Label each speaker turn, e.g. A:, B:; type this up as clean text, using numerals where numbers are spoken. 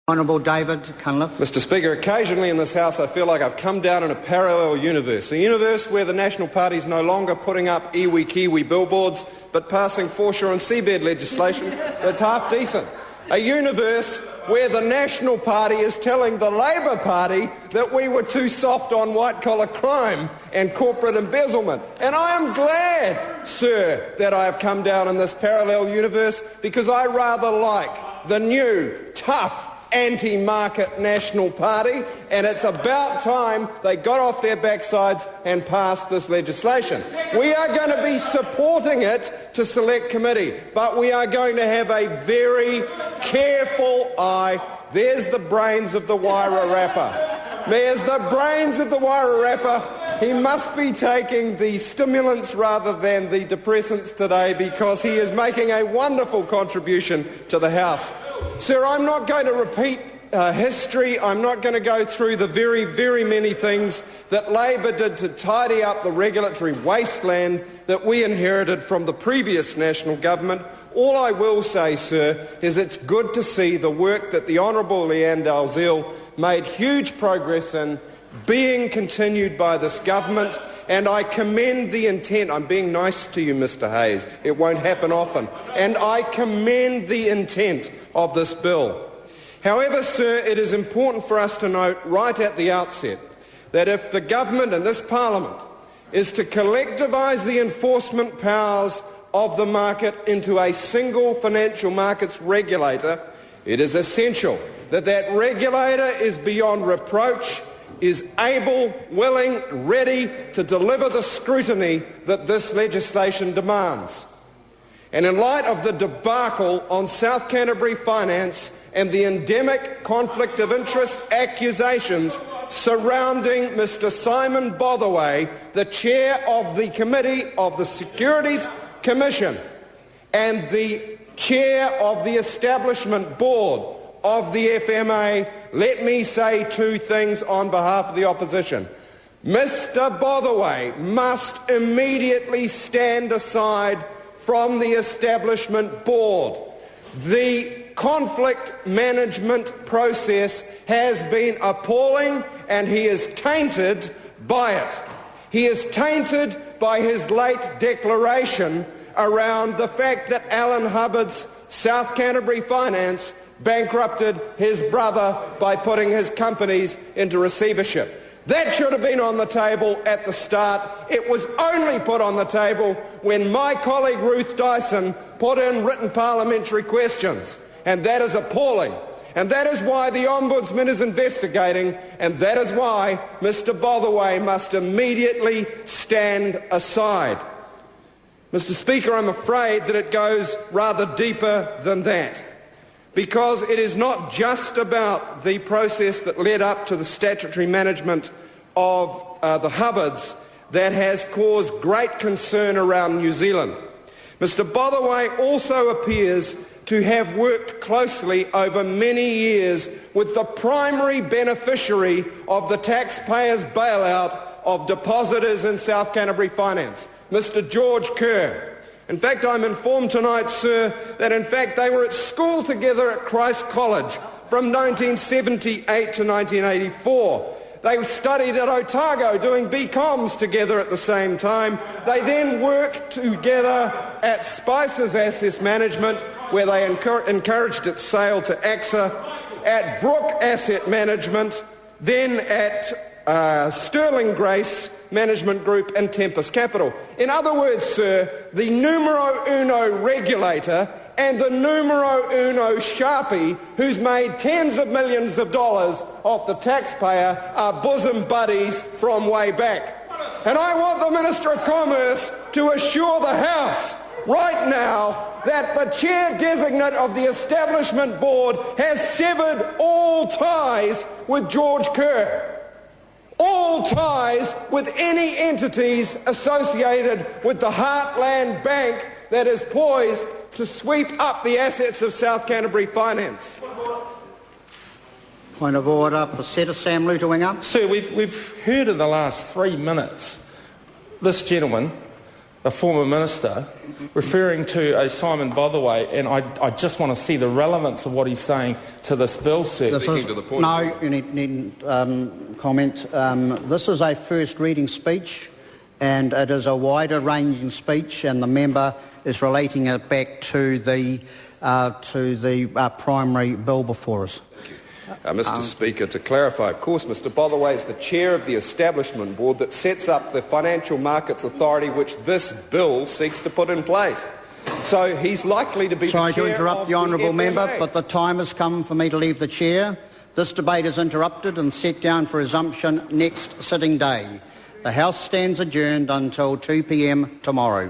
A: Honourable David Cunliffe.
B: Mr Speaker, occasionally in this House I feel like I've come down in a parallel universe, a universe where the National Party is no longer putting up iwi Kiwi billboards but passing foreshore and seabed legislation that's half decent. A universe where the National Party is telling the Labour Party that we were too soft on white-collar crime and corporate embezzlement. And I am glad, sir, that I have come down in this parallel universe because I rather like the new, tough, anti-market National Party, and it's about time they got off their backsides and passed this legislation. We are going to be supporting it to select committee, but we are going to have a very careful eye. There's the brains of the Waira rapper. There's the brains of the Waira rapper. He must be taking the stimulants rather than the depressants today because he is making a wonderful contribution to the House. Sir, I'm not going to repeat history. I'm not going to go through the very, very many things that Labor did to tidy up the regulatory wasteland that we inherited from the previous national government. All I will say, sir, is it's good to see the work that the Honourable Leanne Dalziel made huge progress in being continued by this government, and I commend the intent. I'm being nice to you, Mr Hayes. It won't happen often. And I commend the intent of this bill. However, sir, it is important for us to note right at the outset that if the government and this parliament is to collectivise the enforcement powers of the market into a single financial markets regulator, it is essential that that regulator is beyond reproach, is able, willing, ready to deliver the scrutiny that this legislation demands. And in light of the debacle on South Canterbury Finance and the endemic conflict of interest accusations surrounding Mr Simon Botherway, the chair of the Committee of the Securities Commission and the chair of the Establishment Board of the FMA, let me say two things on behalf of the opposition. Mr Botherway must immediately stand aside from the Establishment Board. The conflict management process has been appalling and he is tainted by it. He is tainted by his late declaration around the fact that Alan Hubbard's South Canterbury Finance bankrupted his brother by putting his companies into receivership. That should have been on the table at the start. It was only put on the table when my colleague Ruth Dyson put in written parliamentary questions. And that is appalling. And that is why the Ombudsman is investigating, and that is why Mr Botherway must immediately stand aside. Mr Speaker, I'm afraid that it goes rather deeper than that, because it is not just about the process that led up to the statutory management of the Hubbards that has caused great concern around New Zealand. Mr Botherway also appears to have worked closely over many years with the primary beneficiary of the taxpayers' bailout of depositors in South Canterbury Finance, Mr George Kerr. In fact, I'm informed tonight, sir, that in fact they were at school together at Christ College from 1978 to 1984. They studied at Otago doing BComs together at the same time. They then worked together at Spicer's Asset Management, where they encouraged its sale to AXA, at Brook Asset Management, then at Sterling Grace Management Group and Tempest Capital. In other words, sir, the numero uno regulator and the numero uno sharpie who's made tens of millions of dollars off the taxpayer are bosom buddies from way back. And I want the Minister of Commerce to assure the House right now that the chair designate of the Establishment Board has severed all ties with George Kerr. All ties with any entities associated with the Heartland Bank that is poised to sweep up the assets of South Canterbury Finance.
A: Point of order. Presenter Sam Lutawinga.
C: Sir, we've heard in the last 3 minutes this gentleman a former minister, referring to a Simon Botherway, and I just want to see the relevance of what he's saying to this bill, sir.
A: No, you needn't comment. This is a first reading speech, and it is a wider ranging speech, and the member is relating it back to the primary bill before us.
B: Mr Speaker, to clarify, of course, Mr Botherway is the chair of the establishment board that sets up the Financial Markets Authority which this bill seeks to put in place. So he's likely to be
A: Sorry
B: the chair
A: to interrupt
B: of
A: the honourable member,
B: FMA.
A: but the time has come for me to leave the chair. This debate is interrupted and set down for resumption next sitting day. The House stands adjourned until 2 p.m. tomorrow.